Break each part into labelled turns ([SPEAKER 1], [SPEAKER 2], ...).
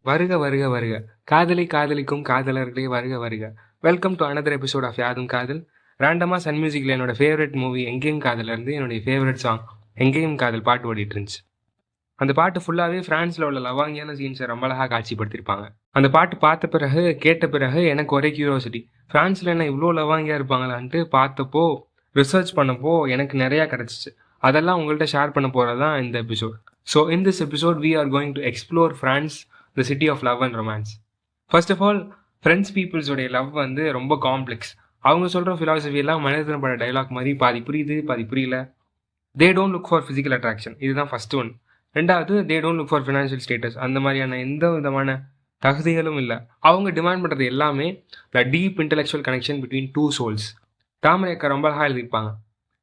[SPEAKER 1] வருக வருக வருக. காதலிக்கும் காதலர்களே வருக வருக. Welcome to another episode of யாதும் காதல். ரேண்டமாக சன் மியூசிக்கில் என்னோட ஃபேவரட் மூவி எங்கேயும் காதலேருந்து என்னுடைய ஃபேவரட் சாங் எங்கேயும் காதல் பாட்டு ஓடிட்டு இருந்துச்சு. அந்த பாட்டு ஃபுல்லாகவே ஃப்ரான்ஸில் உள்ள லவாங்கியான சீன்ஸை ரொம்ப அழகாக காட்சிப்படுத்தியிருப்பாங்க. அந்த பாட்டு பார்த்த பிறகு கேட்ட பிறகு எனக்கு ஒரே கியூரியாசிட்டி, ஃப்ரான்ஸில் என்ன இவ்வளோ லவாங்கியாக இருப்பாங்களான்ட்டு பார்த்தப்போ ரிசர்ச் பண்ணப்போ எனக்கு நிறையா கிடச்சிச்சு. அதெல்லாம் உங்கள்கிட்ட ஷேர் பண்ண போகிறது தான் இந்த episode. So in this episode we are going to explore France, the city of love and romance. First of all, French பீப்புள்ஸோடைய லவ் வந்து ரொம்ப காம்ப்ளெக்ஸ். அவங்க சொல்கிற ஃபிலாசபியெல்லாம் மனிதன் பட டைலாக் மாதிரி பாதி புரியுது பாதி புரியல. They don't look for physical attraction, இதுதான் ஃபர்ஸ்ட் ஒன். ரெண்டாவது, they don't look for financial status, அந்த மாதிரியான எந்த விதமான தகுதிகளும் இல்லை. அவங்க டிமாண்ட் பண்ணுறது எல்லாமே the deep intellectual connection between two souls. தாமரைக்கா ரொம்ப அழகாக எழுதியிருப்பாங்க,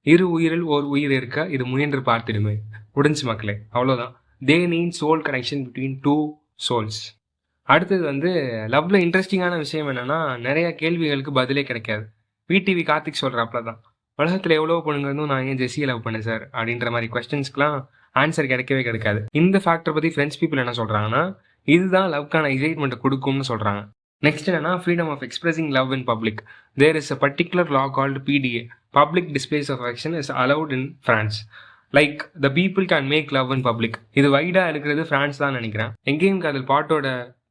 [SPEAKER 1] இரு உயிரில் ஓர் உயிர் இருக்க இது முயன்று பார்த்திடுமே. முடிஞ்சு மக்களே, அவ்வளோதான். They need soul connection between two souls. அடுத்தது வந்து லவ்ல இன்ட்ரெஸ்டிங்கான விஷயம் என்னன்னா, நிறைய கேள்விகளுக்கு பதிலே கிடைக்காது. விடிவி கார்த்திக் சொல்கிறாப்புல தான், உலகத்தில் எவ்வளோ பொண்ணுங்க இருந்தும் நான் ஏன் ஜெஸ்ஸியை லவ் பண்ணேன் சார் அப்படின்ற மாதிரி கொஸ்டின்ஸ்க்குலாம் ஆன்சர் கிடைக்கவே கிடைக்காது. இந்த ஃபேக்டர் பற்றி ஃப்ரெண்ட்ஸ் பீப்புள் என்ன சொல்கிறாங்கன்னா, இதுதான் லவ்க்கான எக்ஸைட்மெண்ட்டை கொடுக்கும்னு சொல்கிறாங்க. நெக்ஸ்ட் என்னன்னா, freedom of expressing love in public. There is a particular law called PDA, public displays of affection is allowed in France. Like the people can make love in public. இது வைடாக இருக்கிறது France தான் நினைக்கிறேன். எங்கேயும் காதல் பாட்டோட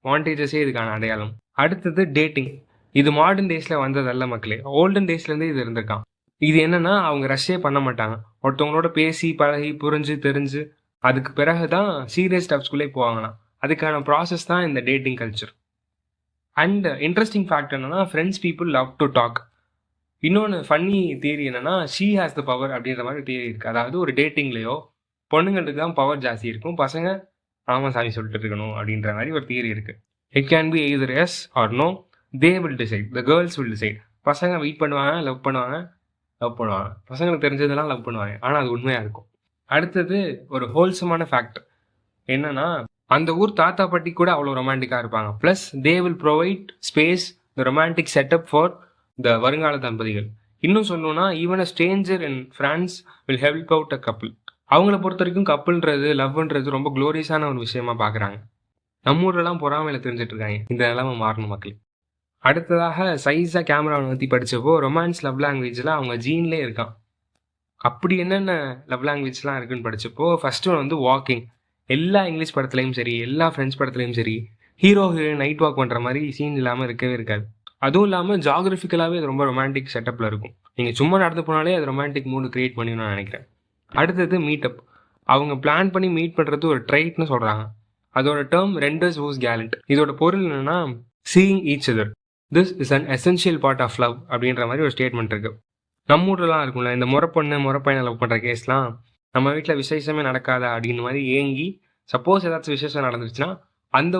[SPEAKER 1] வாண்டேஜஸே இதுக்கான அடையாளம். அடுத்தது டேட்டிங். இது மாடர்ன் டேஸில் வந்ததல்ல மக்களே, ஓல்டன் டேஸ்லேருந்தே இது இருந்திருக்கான். இது என்னன்னா, அவங்க ரஷ்ஷே பண்ண மாட்டாங்க. ஒருத்தவங்களோட பேசி பழகி புரிஞ்சு தெரிஞ்சு அதுக்கு பிறகு தான் சீரியஸ் ஸ்டெப்ஸ்குள்ளே போவாங்களாம். அதுக்கான ப்ராசஸ் தான் இந்த dating culture. And interesting fact என்னன்னா, French people love to talk. இன்னொன்று ஃபன்னி தியரி என்னன்னா, ஷீ ஹேஸ் த பவர் அப்படின்ற மாதிரி தியரி இருக்குது. அதாவது ஒரு டேட்டிங்லேயோ பொண்ணுங்களுக்கு தான் பவர் ஜாஸ்தி இருக்கும், பசங்க ஆமாம் சாமி சொல்லிட்டு இருக்கணும் அப்படின்ற மாதிரி ஒரு தியரி இருக்குது. It can be either yes or no, they will decide, the girls will decide. பசங்க வெயிட் பண்ணுவாங்க, லவ் பண்ணுவாங்க. பசங்களுக்கு தெரிஞ்சதெல்லாம் லவ் பண்ணுவாங்க, ஆனால் அது உண்மையாக இருக்கும். அடுத்தது ஒரு ஹோல்சமான ஃபேக்ட் என்னன்னா, அந்த ஊர் தாத்தா பாட்டி கூட அவ்வளோ ரொமான்டிக்காக இருப்பாங்க. Plus they will provide space, the romantic setup for the வருங்கால தம்பதிகள். இன்னும் சொல்லணும்னா, even a stranger in France will help out a couple. அவங்கள பொறுத்த வரைக்கும் கப்புள்ன்றது லவ்ன்றது ரொம்ப க்ளோரியஸான ஒரு விஷயமா பார்க்குறாங்க. நம்ம ஊர்லலாம் பொறாமையில் தெரிஞ்சிட்டு இருக்காங்க. இந்த நிலைமை மாறணும் மக்கள். அடுத்ததாக, சைஸாக கேமராவை பற்றி படித்தப்போ ரொமான்ஸ் லவ் லாங்குவேஜில் அவங்க ஜீன்லேயே இருக்கான். அப்படி என்னென்ன லவ் லாங்குவேஜ்லாம் இருக்குன்னு படித்தப்போ, ஃபர்ஸ்ட் ஒன் வந்து வாக்கிங். எல்லா இங்கிலீஷ் படத்துலையும் சரி, எல்லா ஃப்ரெண்ட்ஸ் படத்துலையும் சரி, ஹீரோ ஹீரோயின் நைட் வாக் பண்ணுற மாதிரி சீன் இல்லாமல் இருக்கவே இருக்காது. அதுவும் இல்லாமல் ஜாகிரபிக்கலாகவே அது ரொம்ப ரொமான்டிக் செட்டப்பில் இருக்கும். நீங்கள் சும்மா நடந்து போனாலே அது ரொமான்டிக் மூடு கிரியேட் பண்ணி நான் நினைக்கிறேன். அடுத்தது மீட்டப். அவங்க பிளான் பண்ணி மீட் பண்ணுறது ஒரு ட்ரைட்னு சொல்கிறாங்க. அதோட டேர்ம் ரெண்டர்ஸ் ஹூஸ் கேலண்ட். இதோட பொருள் என்னன்னா, seeing each other, this is an essential part of love அப்படின்ற மாதிரி ஒரு ஸ்டேட்மெண்ட் இருக்குது. நம்ம ஊர்லலாம் இருக்கும்ல, இந்த முறப்பையனை லவ் பண்ணுற கேஸ்லாம், நம்ம வீட்டில் விசேஷமே நடக்காதா அப்படின்னு மாதிரி ஏங்கி, சப்போஸ் ஏதாச்சும் விசேஷம் நடந்துருச்சுன்னா அந்த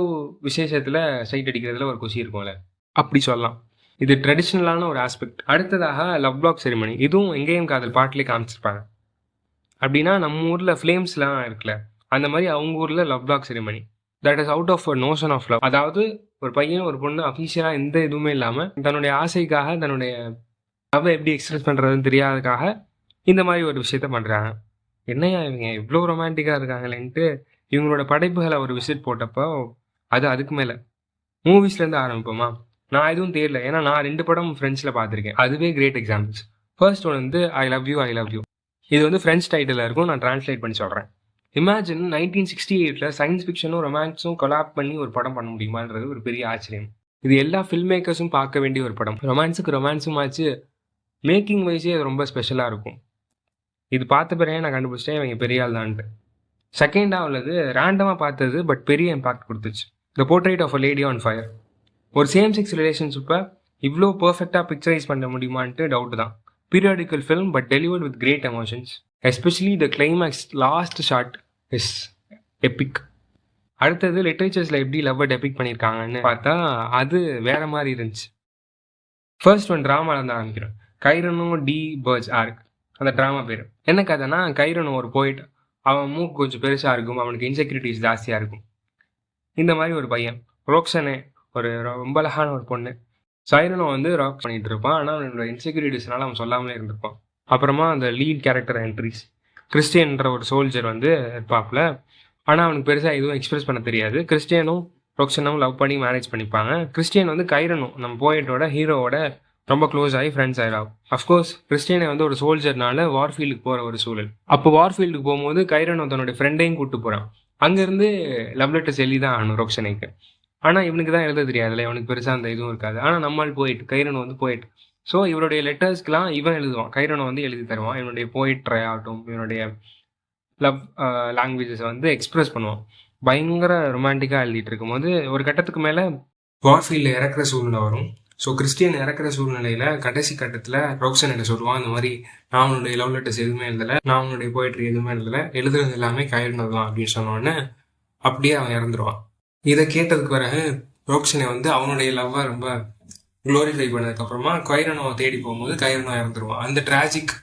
[SPEAKER 1] விசேஷத்தில் சைட் அடிக்கிறதுல ஒரு குஷி இருக்கும்ல, அப்படி சொல்லலாம். இது ட்ரெடிஷ்னலான ஒரு ஆஸ்பெக்ட். அடுத்ததாக லவ் பிளாக் செரிமனி. இதுவும் எங்கேயும் காதல் பாட்டிலே காமிச்சிருப்பாங்க. அப்படின்னா நம்ம ஊரில் ஃப்ளேம்ஸ்லாம் இருக்குல்ல, அந்த மாதிரி அவங்க ஊரில் love block ceremony. That is out of a notion of love. அதாவது ஒரு பையன் ஒரு பொண்ணு அஃபீஷியலாக எந்த இதுவுமே இல்லாமல் தன்னுடைய ஆசைக்காக, தன்னுடைய லவ்வை எப்படி எக்ஸ்பிரஸ் பண்ணுறதுன்னு தெரியாததுக்காக இந்த மாதிரி ஒரு விஷயத்த பண்ணுறாங்க. என்னையா இவங்க இவ்வளோ ரொமான்டிக்காக இருக்காங்களேன்ட்டு இவங்களோட படைப்புகளை ஒரு விசிட் போட்டப்போ, அது அதுக்கு மேலே. மூவிஸ்லேருந்து ஆரம்பிப்போமா? நான் எதுவும் தெரியல, ஏன்னா நான் 2 படம் ஃப்ரெண்ட்ஸில் பார்த்துருக்கேன். அதுவே கிரேட் எக்ஸாம்பிள்ஸ். ஃபர்ஸ்ட் ஒன் வந்து I love you I love you. இது வந்து ஃப்ரெஞ்ச் டைட்டில் இருக்கும், நான் ட்ரான்ஸ்லேட் பண்ணி சொல்கிறேன். இமேஜின் 1968 சயின்ஸ் ஃபிக்ஷனும் ரொமான்ஸும் கொலாப் பண்ணி ஒரு படம் பண்ண முடியுமான்றது ஒரு பெரிய ஆச்சரியம். இது எல்லா ஃபில்ம் மேக்கர்ஸும் பார்க்க வேண்டிய ஒரு படம். ரொமான்ஸும் ஆச்சு, மேக்கிங் வைஸே அது ரொம்ப ஸ்பெஷலாக இருக்கும். இது பார்த்த பிறகு நான் கண்டுபிடிச்சிட்டேன் இவங்க பெரிய ஆள் தான்ட்டு. செகண்டாக உள்ளது ரேண்டமாக பார்த்தது, பட் பெரிய இம்பாக்ட் கொடுத்துச்சு. The portrait of a lady on fire. ஒரு சேம் செக்ஸ் ரிலேஷன்ஷிப்பை இவ்வளோ பர்ஃபெக்டாக பிக்சரைஸ் பண்ண முடியுமான்ட்டு டவுட் தான். Periodical film, but delivered with great emotions. Especially the climax last shot is epic. அடுத்தது லிட்ரேச்சர்ஸில் எப்படி லவ்வை டெபிக் பண்ணியிருக்காங்கன்னு பார்த்தா அது வேற மாதிரி இருந்துச்சு. ஃபர்ஸ்ட் ஒன் ட்ராமாவில் இருந்து ஆரம்பிக்கிறேன். கைரனோ டி பர்ஜ் ஆர்க், அந்த ட்ராமா பேர். என்ன கதைனா, கைரனோ ஒரு போயிட். அவன் மூக்கு கொஞ்சம் பெருசாக இருக்கும், அவனுக்கு இன்செக்யூரிட்டிஸ் ஜாஸ்தியாக இருக்கும். இந்த மாதிரி ஒரு பையன் ரோக்ஸனே, ஒரு ரொம்ப அழகான ஒரு பொண்ணு. சைரனோ வந்து ராக் பண்ணிட்டு இருப்பான், ஆனால் அவனோட இன்செக்யூரிட்டிஸ்னால அவன் சொல்லாமலே இருந்திருப்பான். அப்புறமா அந்த லீட் கேரக்டர் என்ட்ரிஸ், கிறிஸ்டியன்ற ஒரு சோல்ஜர் வந்து இருப்பாப்புல. ஆனால் அவனுக்கு பெருசாக எதுவும் எக்ஸ்பிரஸ் பண்ண தெரியாது. கிறிஸ்டியனும் ரொக்ஷனும் லவ் பண்ணி மேரேஜ் பண்ணிப்பாங்க. கிறிஸ்டியன் வந்து கைரனும் நம்ம போயட்டோட ஹீரோவோட ரொம்ப க்ளோஸ் ஆகி ஃப்ரெண்ட்ஸ் ஆயிடும். அஃப்கோர்ஸ் கிறிஸ்டியனை வந்து ஒரு சோல்ஜர்னால வார்ஃபீல்டுக்கு போகிற ஒரு சூழல். அப்போ வார்ஃபீல்டுக்கு போகும்போது கைரன் தன்னுடைய ஃப்ரெண்டையும் கூப்பிட்டு போகிறான். அங்கேருந்து லவ் லெட்டர்ஸ் எழுதி தான் ஆகணும் ரொக்ஷனைக்கு. ஆனால் இவனுக்கு தான் எழுத தெரியாதுல்ல, இவனுக்கு பெருசாக அந்த இதுவும் இருக்காது. ஆனால் நம்மால் போயிட்டு கைரன் வந்து போயிட்டு ஸோ இவருடைய லெட்டர்ஸ்க்கெலாம் இவன் எழுதுவான், கைரனை வந்து எழுதி தருவான். இவனுடைய போயிட்ரை ஆகட்டும், இவனுடைய லவ் லாங்குவேஜஸை வந்து எக்ஸ்பிரஸ் பண்ணுவான். பயங்கர ரொமான்டிக்காக எழுதிட்டு இருக்கும்போது ஒரு கட்டத்துக்கு மேலே வார்ஃபீல்டில் இறக்குற சூழ்நிலை வரும். ஸோ கிறிஸ்டியன் இறக்குற சூழ்நிலையில் கடைசி கட்டத்தில் ரொக்ஷன் என்ன சொல்லுவான், இந்த மாதிரி நான் அவனுடைய லவ் லெட்டர்ஸ் எதுவுமே எழுதலை, நான் அவனுடைய போயிட்ரி எதுவுமே எழுதலை, எழுதுறது எல்லாமே கைரனது தான் அப்படின்னு சொன்னோடனே அப்படியே அவன் இறந்துருவான். இதை கேட்டதுக்கு பிறகு ரொக்ஷனை வந்து அவனுடைய லவ்வை ரொம்ப குளோரிஃபை பண்ணதுக்கப்புறமா கைரனோ தேடி போகும்போது கைரனோ இறந்துருவான். அந்த டிராஜிக்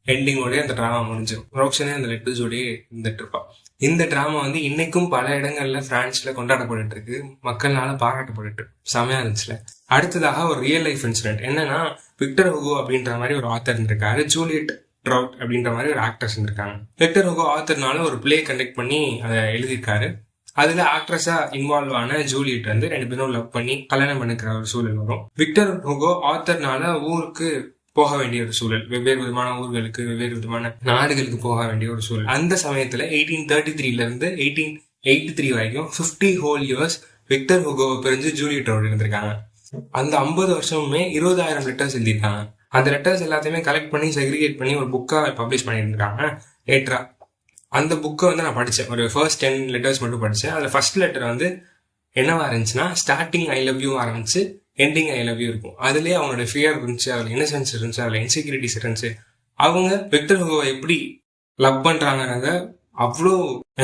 [SPEAKER 1] எண்டிங்கோடய அந்த ட்ராமா முடிஞ்சிடும். ரொக்ஷனே அந்த லெட்டர்ஸோடய இருந்துட்டு இருப்பான். இந்த ட்ராமா வந்து இன்னைக்கும் பல இடங்கள்ல பிரான்ஸ்ல கொண்டாடப்பட்டு இருக்கு, மக்கள்னால பாராட்டப்பட்டு செமையா இருந்துச்சுல. அடுத்ததாக ஒரு ரியல் லைஃப் இன்சிடென்ட் என்னன்னா, விக்டர் ஹுகோ அப்படின்ற மாதிரி ஒரு ஆத்தர் இருக்காரு, ஜூலியட் ட்ரவுட் அப்படின்ற மாதிரி ஒரு ஆக்ட்ரஸ் இருக்காங்க. விக்டர் ஹுகோ ஆத்தர்னால ஒரு பிளே கண்டக்ட் பண்ணி அதை எழுதியிருக்காரு. அதுல ஆக்ட்ரஸா இன்வால்வ் ஆன ஜூலியட் வந்து 2 பேரும் லவ் பண்ணி கல்யாணம் பண்ணிக்கிற ஒரு சூழல் வரும். விக்டர் ஹுகோ ஆத்தர்னால ஊருக்கு போக வேண்டிய ஒரு சூழல், வெவ்வேறு விதமான ஊர்களுக்கு வெவ்வேறு விதமான நாடுகளுக்கு போக வேண்டிய ஒரு சூழல். அந்த சமயத்துல 1833 இருந்து 1883 வரைக்கும் 50 whole years விக்டர் ஹுகோவை பிரிஞ்சு ஜூலியட்டோட இருந்திருக்காங்க. அந்த 50 வருஷமுமே 20,000 லெட்டர்ஸ் எழுதியிருக்காங்க. அந்த லெட்டர்ஸ் எல்லாத்தையுமே கலெக்ட் பண்ணி செக்ரிகேட் பண்ணி ஒரு புக்கா பப்ளிஷ் பண்ணியிருக்காங்க லேட்டரா. அந்த புக்கை வந்து நான் படித்தேன். ஒரு ஃபர்ஸ்ட் 10 லெட்டர்ஸ் மட்டும் படித்தேன். அதில் ஃபர்ஸ்ட் லெட்டர் வந்து என்னவா இருந்துச்சுன்னா, ஸ்டார்டிங் ஐ லவ் யூ ஆரம்பிச்சு எண்டிங் ஐ லவ் யூ இருக்கும். அதுலேயே அவனோட ஃபியர் இருந்துச்சு, அதில் இன்னசென்ஸ் இருந்துச்சு, அதில் இன்செக்யூரிட்டிஸ் இருந்துச்சு. அவங்க விக்டர் ஹுகோவை எப்படி லவ் பண்ணுறாங்கிறத அவ்வளோ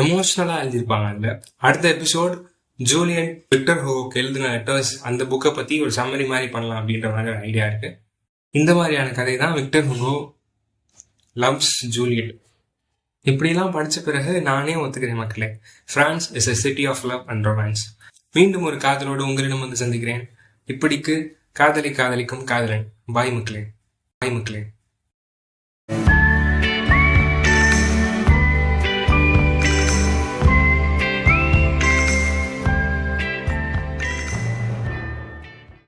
[SPEAKER 1] எமோஷ்னலாக எழுதியிருப்பாங்க. அதில் அடுத்த எபிசோட் ஜூலியன் விக்டர் ஹுகோக்கு எழுதின லெட்டர்ஸ், அந்த புக்கை பற்றி ஒரு சம்மரி மாதிரி பண்ணலாம் அப்படின்ற மாதிரி ஒரு ஐடியா இருக்குது. இந்த மாதிரியான கதை தான் விக்டர் ஹுகோ லவ்ஸ் ஜூலியட். இப்படிலாம் படித்த பிறகு நானே ஒத்துக்கிறேன் மக்களே, France is a city of love and romance. மீண்டும் ஒரு காதலோடு உங்களிடம் வந்து சந்திக்கிறேன். இப்படிக்கு காதலிக்கும் காதலன். பாய் மக்களே.